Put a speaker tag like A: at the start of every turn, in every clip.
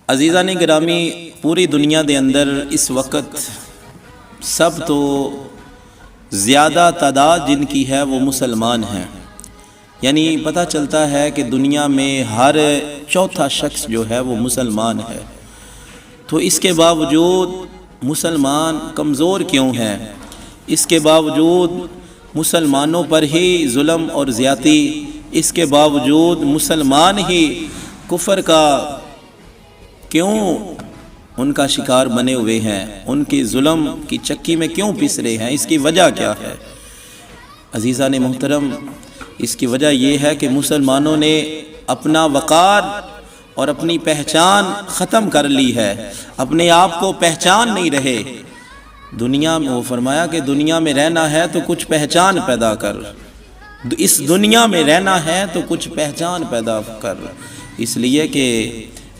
A: عزیزان گرامی، پوری دنیا دے اندر اس وقت سب تو زیادہ تعداد جن کی ہے وہ مسلمان ہیں۔ یعنی پتہ چلتا ہے کہ دنیا میں ہر چوتھا شخص جو ہے وہ مسلمان ہے۔ تو اس کے باوجود مسلمان کمزور کیوں ہیں؟ اس کے باوجود مسلمانوں پر ہی ظلم اور زیادتی، اس کے باوجود مسلمان ہی کفر کا کیوں ان کا شکار بنے ہوئے ہیں؟ ان کی ظلم کی چکی میں کیوں پس رہے ہیں؟ اس کی وجہ کیا ہے؟ عزیزان محترم، اس کی وجہ یہ ہے کہ مسلمانوں نے اپنا وقار اور اپنی پہچان ختم کر لی ہے، اپنے آپ کو پہچان نہیں رہے۔ دنیا میں وہ فرمایا کہ دنیا میں رہنا ہے تو کچھ پہچان پیدا کر، اس دنیا میں رہنا ہے تو کچھ پہچان پیدا کر، اس لیے کہ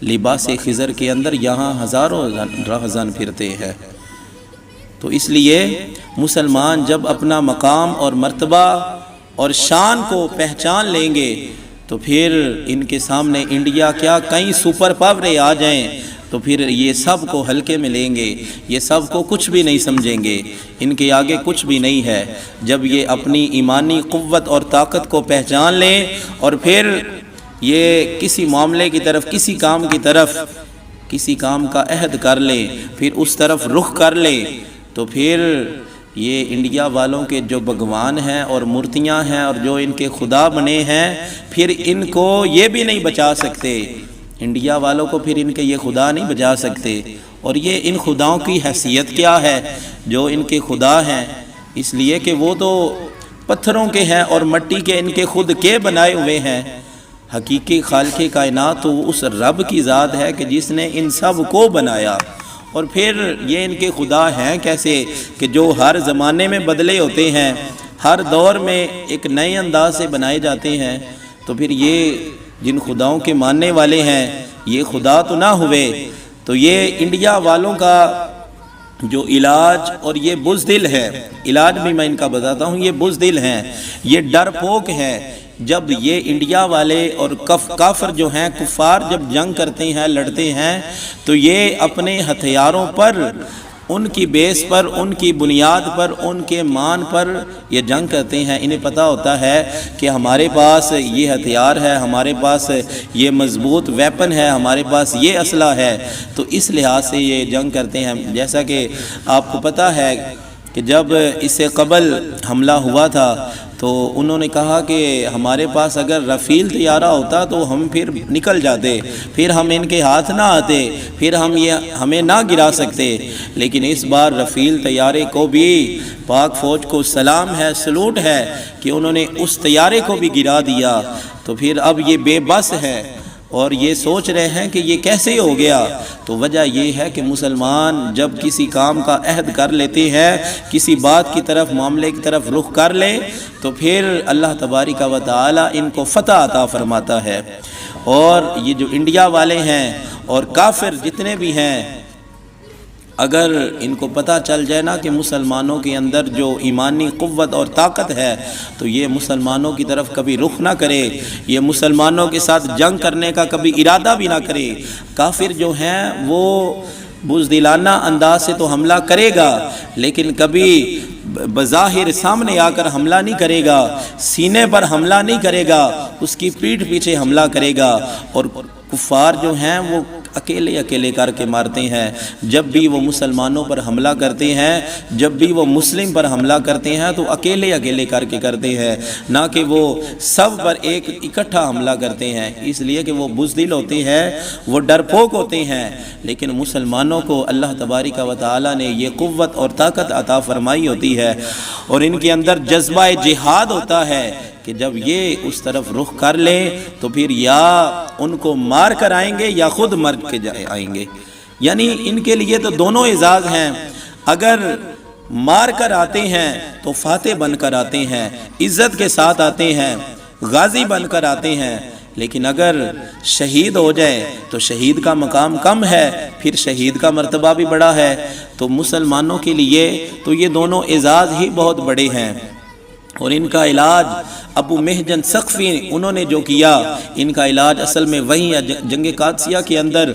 A: لباس خضر کے اندر یہاں ہزاروں راہزن پھرتے ہیں۔ تو اس لیے مسلمان جب اپنا مقام اور مرتبہ اور شان کو پہچان لیں گے تو پھر ان کے سامنے انڈیا کیا کئی سپر پاوریں آ جائیں تو پھر یہ سب کو ہلکے میں لیں گے، یہ سب کو کچھ بھی نہیں سمجھیں گے، ان کے آگے کچھ بھی نہیں ہے۔ جب یہ اپنی ایمانی قوت اور طاقت کو پہچان لیں اور پھر یہ کسی معاملے کی طرف، کسی کام کی طرف، کسی کام کا عہد کر لیں، پھر اس طرف رخ کر لیں، تو پھر یہ انڈیا والوں کے جو بھگوان ہیں اور مورتیاں ہیں اور جو ان کے خدا بنے ہیں، پھر ان کو یہ بھی نہیں بچا سکتے۔ انڈیا والوں کو پھر ان کے یہ خدا نہیں بچا سکتے۔ اور یہ ان خداؤں کی حیثیت کیا ہے جو ان کے خدا ہیں؟ اس لیے کہ وہ تو پتھروں کے ہیں اور مٹی کے، ان کے خود کے بنائے ہوئے ہیں۔ حقیقی خالق کائنات تو اس رب کی ذات ہے کہ جس نے ان سب کو بنایا۔ اور پھر یہ ان کے خدا ہیں کیسے کہ جو ہر زمانے میں بدلے ہوتے ہیں، ہر دور میں ایک نئے انداز سے بنائے جاتے ہیں۔ تو پھر یہ جن خداؤں کے ماننے والے ہیں، یہ خدا تو نہ ہوئے۔ تو یہ انڈیا والوں کا جو علاج، اور یہ بزدل ہے، علاج بھی میں ان کا بتاتا ہوں، یہ بزدل ہیں، یہ ڈرپوک ہیں۔ جب یہ انڈیا والے اور کافر جو ہیں، کفار جب جنگ کرتے ہیں، لڑتے ہیں، تو یہ اپنے ہتھیاروں پر، ان کی بیس پر، ان کی بنیاد پر، ان کے مان پر یہ جنگ کرتے ہیں۔ انہیں پتہ ہوتا ہے کہ ہمارے پاس یہ ہتھیار ہے، ہمارے پاس یہ مضبوط ویپن ہے، ہمارے پاس یہ اسلحہ ہے، تو اس لحاظ سے یہ جنگ کرتے ہیں۔ جیسا کہ آپ کو پتہ ہے کہ جب اس سے قبل حملہ ہوا تھا تو انہوں نے کہا کہ ہمارے پاس اگر رفیل طیارہ ہوتا تو ہم پھر نکل جاتے، پھر ہم ان کے ہاتھ نہ آتے، پھر ہمیں نہ گرا سکتے۔ لیکن اس بار رفیل طیارے کو بھی پاک فوج کو سلام ہے، سلوٹ ہے کہ انہوں نے اس طیارے کو بھی گرا دیا۔ تو پھر اب یہ بے بس ہے اور یہ سوچ رہے ہیں کہ یہ کیسے ہو گیا۔ تو وجہ یہ ہے کہ مسلمان جب کسی کام کا عہد کر لیتے ہیں، کسی بات کی طرف، معاملے کی طرف رخ کر لیں، تو پھر اللہ تبارک و تعالی ان کو فتح عطا فرماتا ہے۔ اور یہ جو انڈیا والے ہیں اور کافر جتنے بھی ہیں، اگر ان کو پتہ چل جائے نا کہ مسلمانوں کے اندر جو ایمانی قوت اور طاقت ہے، تو یہ مسلمانوں کی طرف کبھی رخ نہ کرے، یہ مسلمانوں کے ساتھ جنگ کرنے کا کبھی ارادہ بھی نہ کرے۔ کافر جو ہیں وہ بزدلانہ انداز سے تو حملہ کرے گا، لیکن کبھی بظاہر سامنے آ کر حملہ نہیں کرے گا، سینے پر حملہ نہیں کرے گا، اس کی پیٹھ پیچھے حملہ کرے گا۔ اور کفار جو ہیں وہ اکیلے اکیلے کر کے مارتے ہیں۔ جب بھی وہ مسلمانوں پر حملہ کرتے ہیں، جب بھی وہ مسلم پر حملہ کرتے ہیں، تو اکیلے اکیلے کر کے کرتے ہیں، نہ کہ وہ سب پر ایک اکٹھا حملہ کرتے ہیں۔ اس لیے کہ وہ بزدل ہوتے ہیں، وہ ڈرپوک ہوتے ہیں۔ لیکن مسلمانوں کو اللہ تبارک و تعالی نے یہ قوت اور طاقت عطا فرمائی ہوتی ہے، اور ان کے اندر جذبہ جہاد ہوتا ہے کہ جب یہ اس طرف رخ کر لیں تو پھر یا ان کو مار کر آئیں گے یا خود مر کے آئیں گے۔ یعنی ان کے لیے تو دونوں اعزاز ہیں۔ اگر مار کر آتے ہیں تو فاتح بن کر آتے ہیں، عزت کے ساتھ آتے ہیں، غازی بن کر آتے ہیں۔ لیکن اگر شہید ہو جائے تو شہید کا مقام کم ہے، پھر شہید کا مرتبہ بھی بڑا ہے۔ تو مسلمانوں کے لیے تو یہ دونوں اعزاز ہی بہت بڑے ہیں۔ اور ان کا علاج ابو محجن ثقفی انہوں نے جو کیا، ان کا علاج اصل میں وہی ہے جنگ قادسیہ کے اندر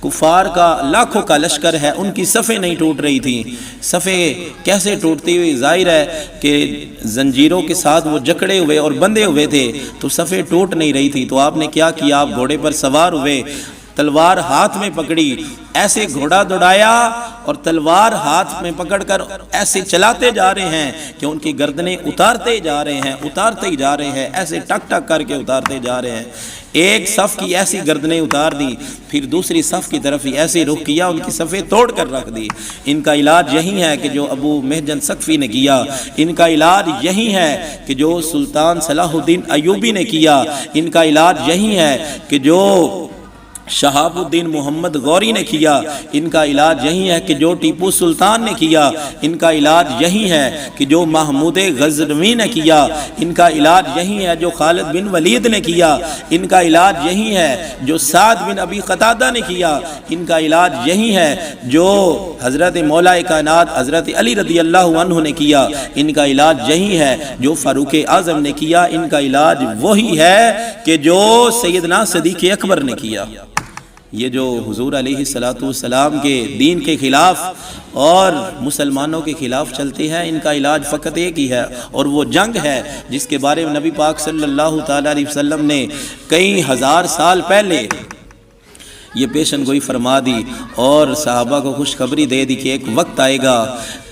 A: کفار کا لاکھوں کا لشکر ہے، ان کی صفیں نہیں ٹوٹ رہی تھیں۔ صفیں کیسے ٹوٹتی ہوئی؟ ظاہر ہے کہ زنجیروں کے ساتھ وہ جکڑے ہوئے اور بندھے ہوئے تھے تو صفیں ٹوٹ نہیں رہی تھی۔ تو آپ نے کیا کیا؟ آپ گھوڑے پر سوار ہوئے، تلوار ہاتھ میں پکڑی، ایسے گھوڑا دوڑایا اور تلوار ہاتھ میں پکڑ کر ایسے چلاتے جا رہے ہیں کہ ان کی گردنیں اتارتے جا رہے ہیں، اتارتے ہی جا رہے ہیں، ایسے ٹک ٹک کر کے اتارتے جا رہے ہیں۔ ایک صف کی ایسی گردنیں اتار دی، پھر دوسری صف کی طرف ہی ایسے رخ کیا، ان کی صفیں توڑ کر رکھ دی۔ ان کا علاج یہی ہے کہ جو ابو محجن ثقفی نے کیا، ان کا علاج یہی ہے کہ جو سلطان صلاح الدین ایوبی نے کیا، ان کا علاج یہی ہے کہ جو شہاب الدین محمد غوری نے کیا، ان کا علاج یہی ہے کہ جو ٹیپو سلطان نے کیا، ان کا علاج یہی ہے کہ جو محمود غزنوی نے کیا، ان کا علاج یہی ہے جو خالد بن ولید نے کیا، ان کا علاج یہی ہے جو سعد بن ابی قتادہ نے کیا، ان کا علاج یہی ہے جو حضرت مولا کائنات حضرت علی رضی اللہ عنہ نے کیا، ان کا علاج یہی ہے جو فاروق اعظم نے کیا، ان کا علاج وہی ہے کہ جو سیدنا صدیق اکبر نے کیا۔ یہ جو حضور علیہ السلام کے دین کے خلاف اور مسلمانوں کے خلاف چلتے ہیں، ان کا علاج فقط ایک ہی ہے، اور وہ جنگ ہے جس کے بارے میں نبی پاک صلی اللہ تعالیٰ علیہ وسلم نے کئی ہزار سال پہلے یہ پیشن گوئی فرما دی اور صحابہ کو خوشخبری دے دی کہ ایک وقت آئے گا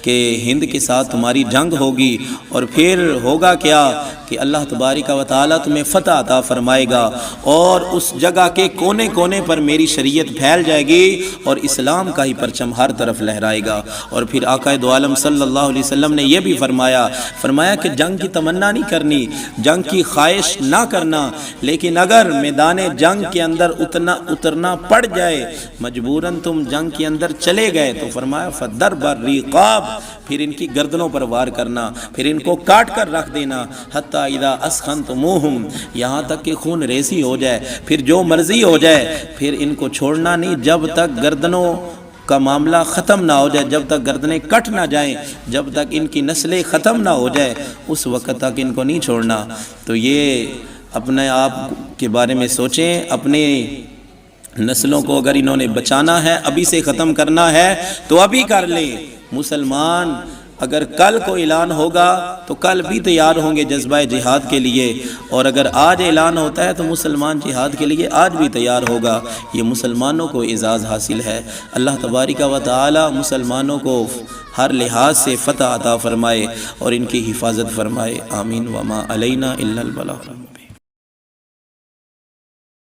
A: کہ ہند کے ساتھ تمہاری جنگ ہوگی، اور پھر ہوگا کیا کہ اللہ تبارک و تعالیٰ تمہیں فتح عطا فرمائے گا، اور اس جگہ کے کونے کونے پر میری شریعت پھیل جائے گی اور اسلام کا ہی پرچم ہر طرف لہرائے گا۔ اور پھر آقا دو عالم صلی اللہ علیہ وسلم نے یہ بھی فرمایا کہ جنگ کی تمنا نہیں کرنی، جنگ کی خواہش نہ کرنا، لیکن اگر میدان جنگ کے اندر اترنا پڑ جائے، مجبوراً تم جنگ کے اندر چلے گئے، تو فرمایا فَضَرْبَ الرِّقَابِ، پھر ان کی گردنوں پر وار کرنا، پھر ان کو کاٹ کر رکھ دینا، حتیٰ اذا اسخنتموہم، یہاں تک کہ خون ریزی ہو جائے، پھر جو مرضی ہو جائے، پھر ان کو چھوڑنا نہیں جب تک گردنوں کا معاملہ ختم نہ ہو جائے، جب تک گردنیں کٹ نہ جائیں، جب تک ان کی نسلیں ختم نہ ہو جائے، اس وقت تک ان کو نہیں چھوڑنا۔ تو یہ اپنے آپ کے بارے میں سوچیں، اپنے نسلوں کو اگر انہوں نے بچانا ہے، ابھی سے ختم کرنا ہے تو ابھی کر لیں۔ مسلمان اگر کل کو اعلان ہوگا تو کل بھی تیار ہوں گے جذبہ جہاد کے لیے، اور اگر آج اعلان ہوتا ہے تو مسلمان جہاد کے لیے آج بھی تیار ہوگا۔ یہ مسلمانوں کو اعزاز حاصل ہے۔ اللہ تبارک و تعالی مسلمانوں کو ہر لحاظ سے فتح عطا فرمائے اور ان کی حفاظت فرمائے، آمین۔ وما علینا الا البلاغ۔